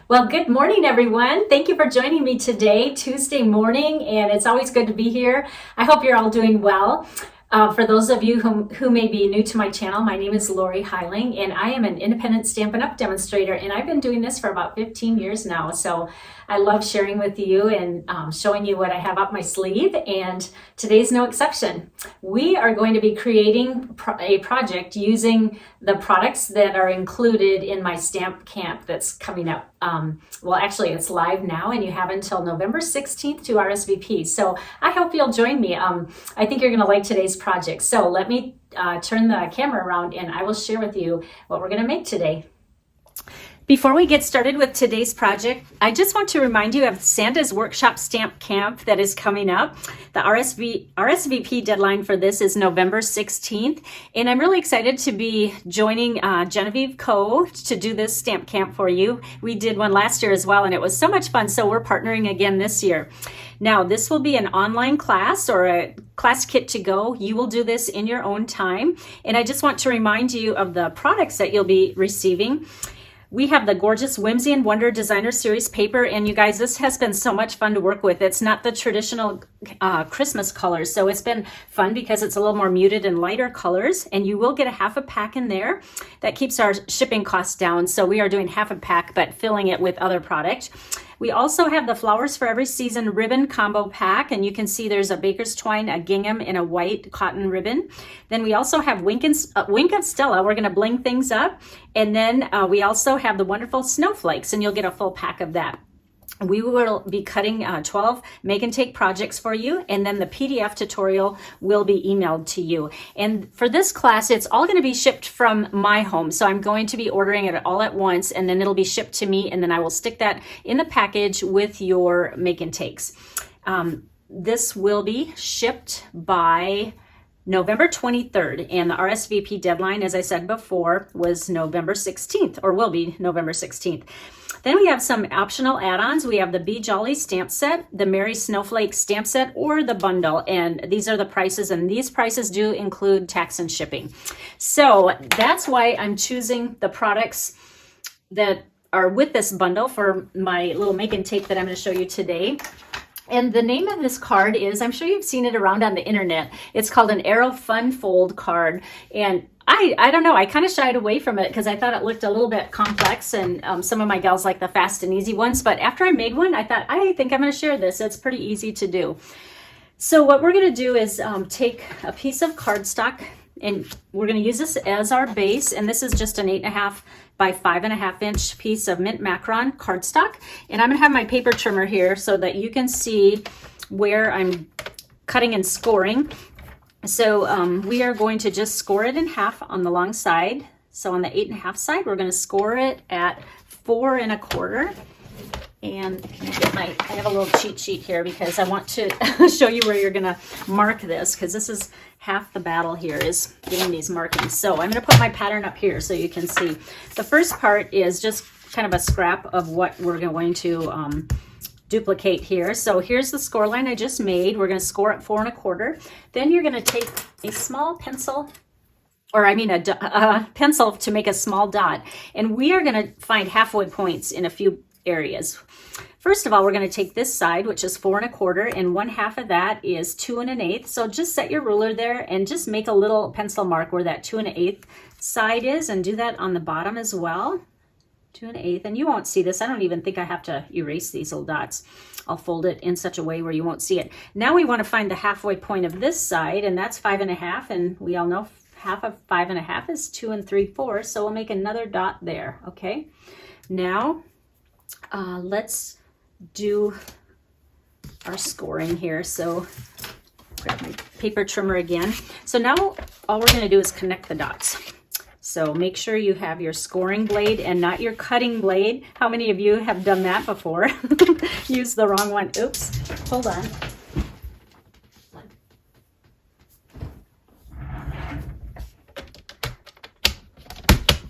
Well, good morning, everyone. Thank you for joining me today, Tuesday morning, and it's always good to be here. I hope you're all doing well. For those of you who may be new to my channel, my name is Lorri Heiling, and I am an independent Stampin' Up! Demonstrator, and I've been doing this for about 15 years now. So I love sharing with you and showing you what I have up my sleeve, and today's no exception. We are going to be creating a project using the products that are included in my stamp camp that's coming up. Well, actually, it's live now, and you have until November 16th to RSVP. So I hope you'll join me. I think you're going to like today's project. So let me turn the camera around, and I will share with you what we're going to make today. Before we get started with today's project, I just want to remind you of Santa's Workshop Stamp Camp that is coming up. The Rsvp deadline for this is November 16th, and I'm really excited to be joining Genevieve Co. to do this stamp camp for you. We did one last year as well, and it was so much fun, so we're partnering again this year. Now, this will be an online class or a class kit to go. You will do this in your own time, and I just want to remind you of the products that you'll be receiving. We have the gorgeous Whimsy and Wonder Designer Series paper, and you guys, this has been so much fun to work with. It's not the traditional Christmas colors, so it's been fun because it's a little more muted and lighter colors, and you will get a half a pack in there. That keeps our shipping costs down, so we are doing half a pack, but filling it with other product. We also have the Flowers for Every Season ribbon combo pack, and you can see there's a baker's twine, a gingham, and a white cotton ribbon. Then we also have Wink of Stella. We're going to bling things up. And then we also have the wonderful Snowflakes, and you'll get a full pack of that. We will be cutting 12 make and take projects for you, and then the PDF tutorial will be emailed to you. And for this class, it's all going to be shipped from my home. So I'm going to be ordering it all at once, and then it'll be shipped to me, and then I will stick that in the package with your make and takes. This will be shipped by November 23rd, and the RSVP deadline, as I said before, was November 16th, or will be November 16th. Then we have some optional add-ons. We have the Be Jolly stamp set, the Merry Snowflake stamp set, or the bundle. And these are the prices, and these prices do include tax and shipping. So that's why I'm choosing the products that are with this bundle for my little make and take that I'm going to show you today. And the name of this card is, I'm sure you've seen it around on the internet. It's called an Arrow Fun Fold card. And I don't know, I kind of shied away from it because I thought it looked a little bit complex, and some of my gals like the fast and easy ones. But after I made one, I thought, I think I'm going to share this. It's pretty easy to do. So what we're going to do is take a piece of cardstock, and we're going to use this as our base. And this is just an 8.5 by 5.5 inch piece of mint macron cardstock. And I'm going to have my paper trimmer here so that you can see where I'm cutting and scoring. So we are going to just score it in half on the long side. So on the 8.5 side, we're going to score it at 4 1/4. And I have a little cheat sheet here because I want to show you where you're going to mark this, because this is half the battle here, is getting these markings. So I'm going to put my pattern up here so you can see. The first part is just kind of a scrap of what we're going to duplicate here. So here's the score line I just made. We're going to score at 4 1/4. Then you're going to take a small pencil, or I mean a pencil to make a small dot. And we are going to find halfway points in a few areas. First of all, we're going to take this side, which is 4 1/4, and 1/2 of that is 2 1/8. So just set your ruler there and just make a little pencil mark where that 2 1/8 side is, and do that on the bottom as well. 2 1/8, and you won't see this. I don't even think I have to erase these little dots. I'll fold it in such a way where you won't see it. Now we want to find the halfway point of this side, and that's 5 1/2, and we all know half of 5 1/2 is 2 3/4, so we'll make another dot there. Okay, now let's do our scoring here. So grab my paper trimmer again. So now all we're going to do is connect the dots. So make sure you have your scoring blade and not your cutting blade. How many of you have done that before? Use the wrong one. Oops, hold on.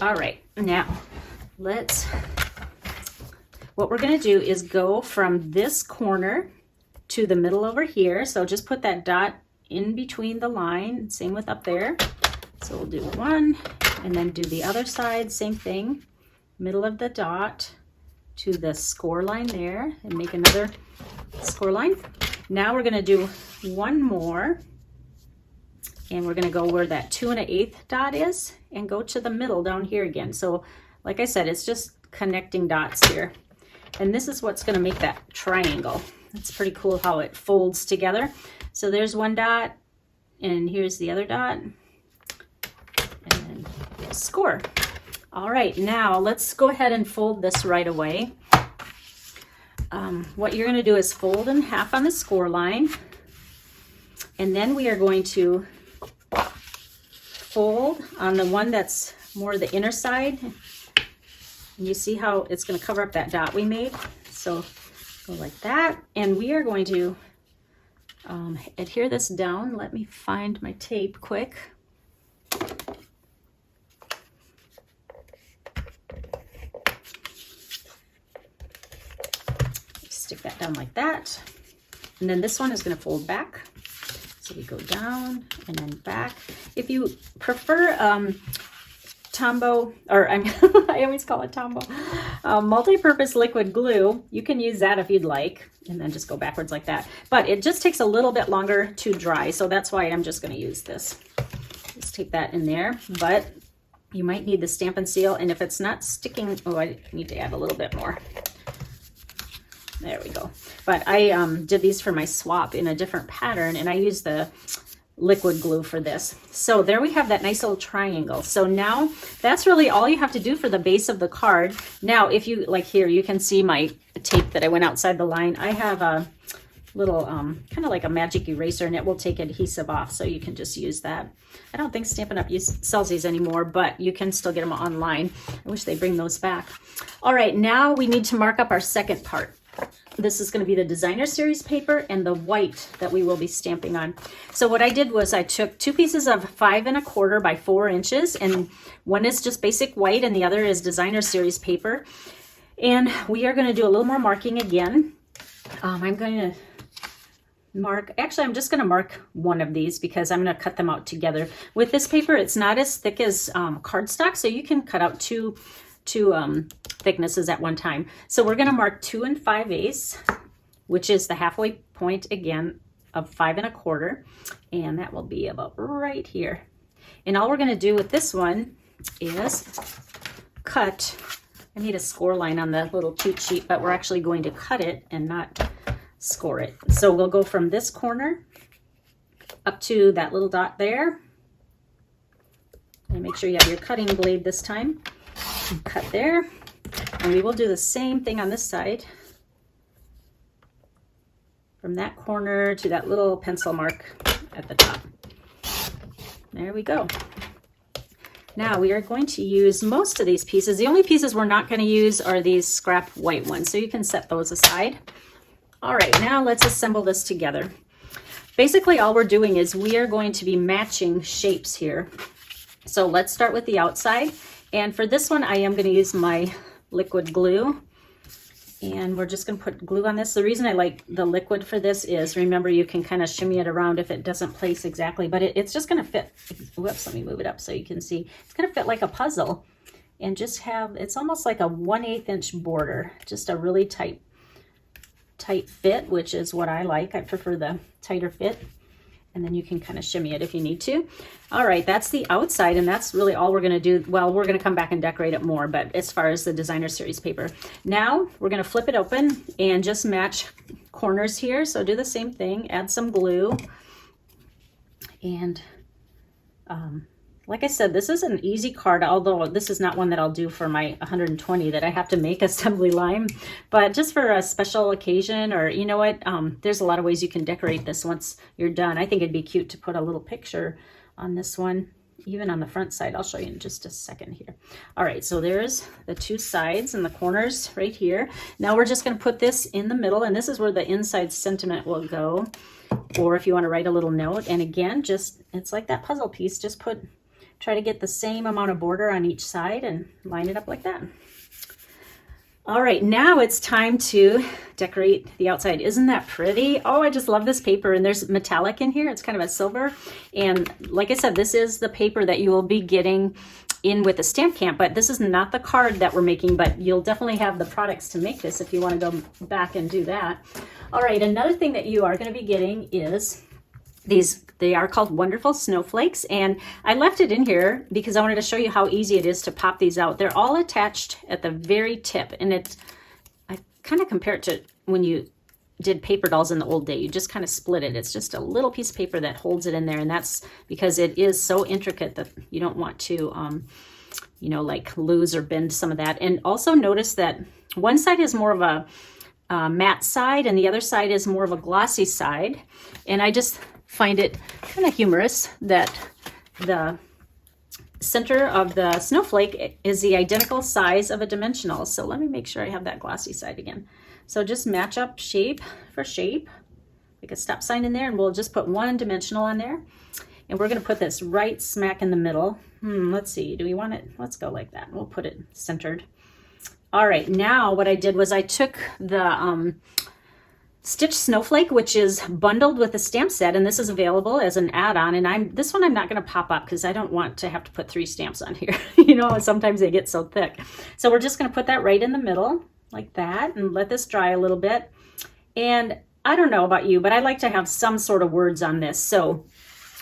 All right, now what we're going to do is go from this corner to the middle over here. So just put that dot in between the line, same with up there. So we'll do one, and then do the other side, same thing, middle of the dot, to the score line there and make another score line. Now we're going to do one more, and we're going to go where that 2 1/8 dot is and go to the middle down here again. So like I said, it's just connecting dots here. And this is what's going to make that triangle. It's pretty cool how it folds together. So there's one dot, and here's the other dot, and then score. All right, now let's go ahead and fold this right away. What you're going to do is fold in half on the score line, and then we are going to fold on the one that's more the inner side. And you see how it's going to cover up that dot we made. So go like that, and we are going to adhere this down. Let me find my tape quick. Stick that down like that, and then this one is going to fold back. So we go down and then back. If you prefer Tombow, or I always call it Tombow, multi-purpose liquid glue, you can use that if you'd like, and then just go backwards like that. But it just takes a little bit longer to dry, so that's why I'm just going to use this. Just take that in there, but you might need the Stampin' Seal, and if it's not sticking, oh, I need to add a little bit more. There we go. But I did these for my swap in a different pattern, and I used the liquid glue for this. So there we have that nice little triangle. So now that's really all you have to do for the base of the card. Now, if you like here, you can see my tape that I went outside the line. I have a little kind of like a magic eraser, and it will take adhesive off, so you can just use that. I don't think Stampin' Up sells these anymore, but you can still get them online. I wish they bring those back. All right, now we need to mark up our second part. This is going to be the designer series paper and the white that we will be stamping on. So what I did was I took 2 pieces of 5 1/4 by 4 inches, and one is just basic white and the other is designer series paper. And we are going to do a little more marking again. I'm going to mark, actually I'm just going to mark one of these because I'm going to cut them out together. With this paper, it's not as thick as cardstock, so you can cut out two thicknesses at one time. So we're going to mark 2 5/8, which is the halfway point again of 5 1/4, and that will be about right here. And all we're going to do with this one is cut. I need a score line on the little cheat sheet, but we're actually going to cut it and not score it. So we'll go from this corner up to that little dot there, and make sure you have your cutting blade this time. Cut there, and we will do the same thing on this side from that corner to that little pencil mark at the top. There we go. Now we are going to use most of these pieces. The only pieces we're not going to use are these scrap white ones, so you can set those aside. All right, now let's assemble this together. Basically all we're doing is we are going to be matching shapes here. So let's start with the outside. And for this one, I am going to use my liquid glue, and we're just going to put glue on this. The reason I like the liquid for this is, remember, you can kind of shimmy it around if it doesn't place exactly, but it's just going to fit. Whoops, let me move it up so you can see. It's going to fit like a puzzle, and just have, it's almost like a 1/8 inch border, just a really tight fit, which is what I like. I prefer the tighter fit. And then you can kind of shimmy it if you need to. All right, that's the outside, and that's really all we're going to do. Well, we're going to come back and decorate it more, but as far as the designer series paper. Now we're going to flip it open and just match corners here. So do the same thing, add some glue. And like I said, this is an easy card, although this is not one that I'll do for my 120 that I have to make assembly line, but just for a special occasion, or you know what, there's a lot of ways you can decorate this once you're done. I think it'd be cute to put a little picture on this one, even on the front side. I'll show you in just a second here. All right, so there's the 2 sides and the corners right here. Now we're just going to put this in the middle, and this is where the inside sentiment will go, or if you want to write a little note. And again, just, it's like that puzzle piece, just try to get the same amount of border on each side and line it up like that. All right, now it's time to decorate the outside. Isn't that pretty? Oh, I just love this paper, and there's metallic in here. It's kind of a silver. And like I said, this is the paper that you will be getting in with the stamp camp, but this is not the card that we're making, but you'll definitely have the products to make this if you want to go back and do that. All right, another thing that you are going to be getting is these. They are called Wonderful Snowflakes, and I left it in here because I wanted to show you how easy it is to pop these out. They're all attached at the very tip, and I kind of compare it to when you did paper dolls in the old day. You just kind of split it. It's just a little piece of paper that holds it in there, and that's because it is so intricate that you don't want to you know, like lose or bend some of that. And also notice that one side is more of a matte side and the other side is more of a glossy side, and I just find it kind of humorous that the center of the snowflake is the identical size of a dimensional. So let me make sure I have that glossy side again. So just match up shape for shape. Make a stop sign in there, and we'll just put one dimensional on there. And we're going to put this right smack in the middle. Let's see, do we want it? Let's go like that. We'll put it centered. All right, now what I did was I took the Stitch Snowflake, which is bundled with a stamp set, and this is available as an add-on. And this one I'm not going to pop up because I don't want to have to put 3 stamps on here. You know, sometimes they get so thick. So we're just going to put that right in the middle like that and let this dry a little bit. And I don't know about you, but I like to have some sort of words on this. So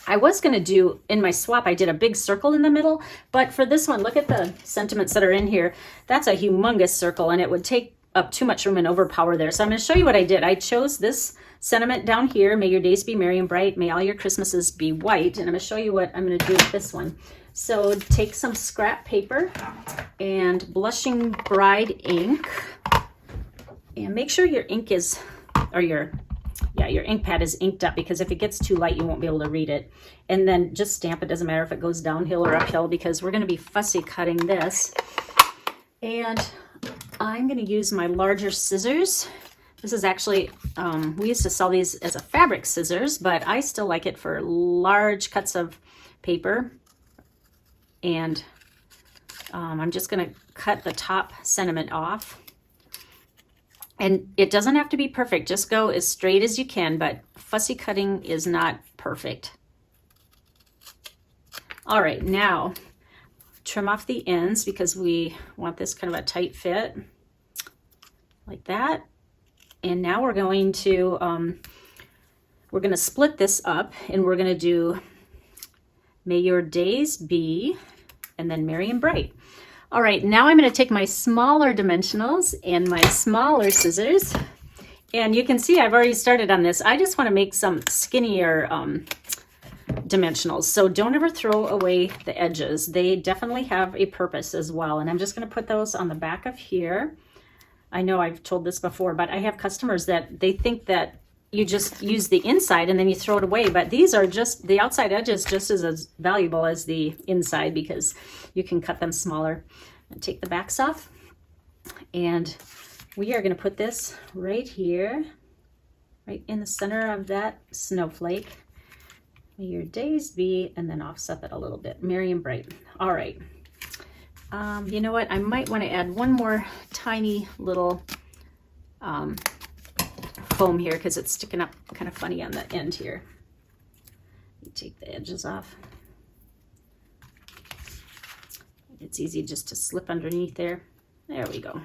I was going to do, in my swap, I did a big circle in the middle, but for this one, look at the sentiments that are in here. That's a humongous circle, and it would take up too much room and overpower there. So I'm going to show you what I did. I chose this sentiment down here, may your days be merry and bright, may all your Christmases be white, and I'm going to show you what I'm going to do with this one. So take some scrap paper and Blushing Bride ink, and make sure your ink is, or your ink pad is inked up, because if it gets too light, you won't be able to read it. And then just stamp it. Doesn't matter if it goes downhill or uphill, because we're going to be fussy cutting this. And I'm going to use my larger scissors. This is actually, we used to sell these as a fabric scissors, but I still like it for large cuts of paper. And I'm just going to cut the top sentiment off. And it doesn't have to be perfect. Just go as straight as you can, but fussy cutting is not perfect. All right, now trim off the ends because we want this kind of a tight fit like that. And now we're going to split this up, and we're going to do may your days be, and then merry and bright. All right, now I'm going to take my smaller dimensionals and my smaller scissors, and you can see I've already started on this. I just want to make some skinnier dimensionals, so don't ever throw away the edges. They definitely have a purpose as well, and I'm just going to put those on the back of here. I know I've told this before, but I have customers that they think that you just use the inside and then you throw it away, but these are just, the outside edges just as valuable as the inside because you can cut them smaller. And take the backs off, and we are going to put this right here, right in the center of that snowflake. May your days be, and then offset that a little bit, merry and bright. All right. You know what? I might want to add one more tiny little foam here because it's sticking up kind of funny on the end here. Let me take the edges off. It's easy just to slip underneath there. There we go.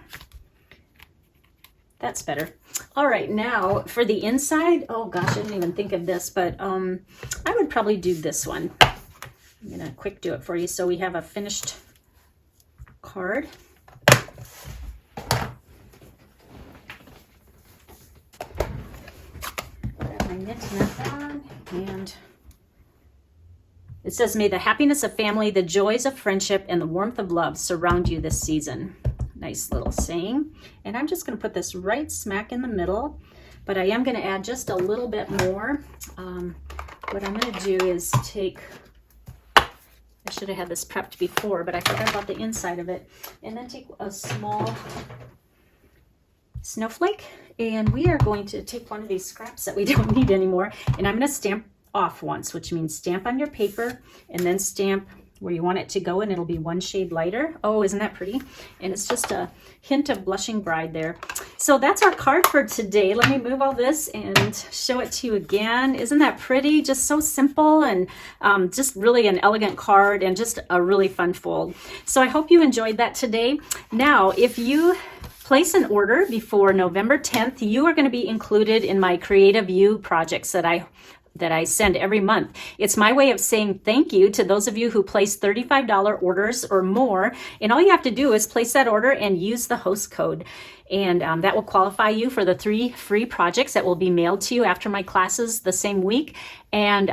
That's better. All right, now for the inside, oh gosh, I didn't even think of this, but I would probably do this one. I'm gonna quick do it for you so we have a finished card. Grab my knit mat on, and it says, may the happiness of family, the joys of friendship, and the warmth of love surround you this season. Nice little saying. And I'm just going to put this right smack in the middle, but I am going to add just a little bit more. What I'm going to do is take, I should have had this prepped before, but I forgot about the inside of it. And then take a small snowflake, and we are going to take one of these scraps that we don't need anymore, and I'm going to stamp off once, which means stamp on your paper and then stamp where you want it to go, and it'll be one shade lighter. Oh, isn't that pretty? And it's just a hint of Blushing Bride there. So that's our card for today. Let me move all this and show it to you again. Isn't that pretty? Just so simple, and just really an elegant card, and just a really fun fold. So I hope you enjoyed that today. Now, if you place an order before November 10th, you are going to be included in my Creative You projects that I send every month. It's my way of saying thank you to those of you who place $35 orders or more. And all you have to do is place that order and use the host code. And that will qualify you for the 3 free projects that will be mailed to you after my classes the same week. And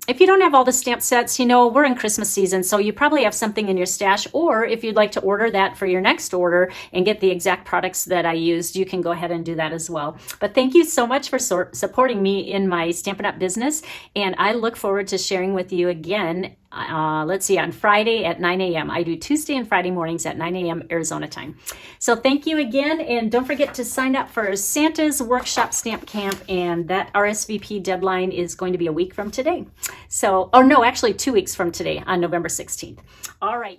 if you don't have all the stamp sets, you know, we're in Christmas season, so you probably have something in your stash. Or if you'd like to order that for your next order and get the exact products that I used, you can go ahead and do that as well. But thank you so much for supporting me in my Stampin' Up! Business. And I look forward to sharing with you again, let's see, on Friday at 9 a.m. I do Tuesday and Friday mornings at 9 a.m. Arizona time. So thank you again, and don't forget to sign up for Santa's Workshop Stamp Camp, and that RSVP deadline is going to be a week from today. So, or no, actually 2 weeks from today on November 16th. All right.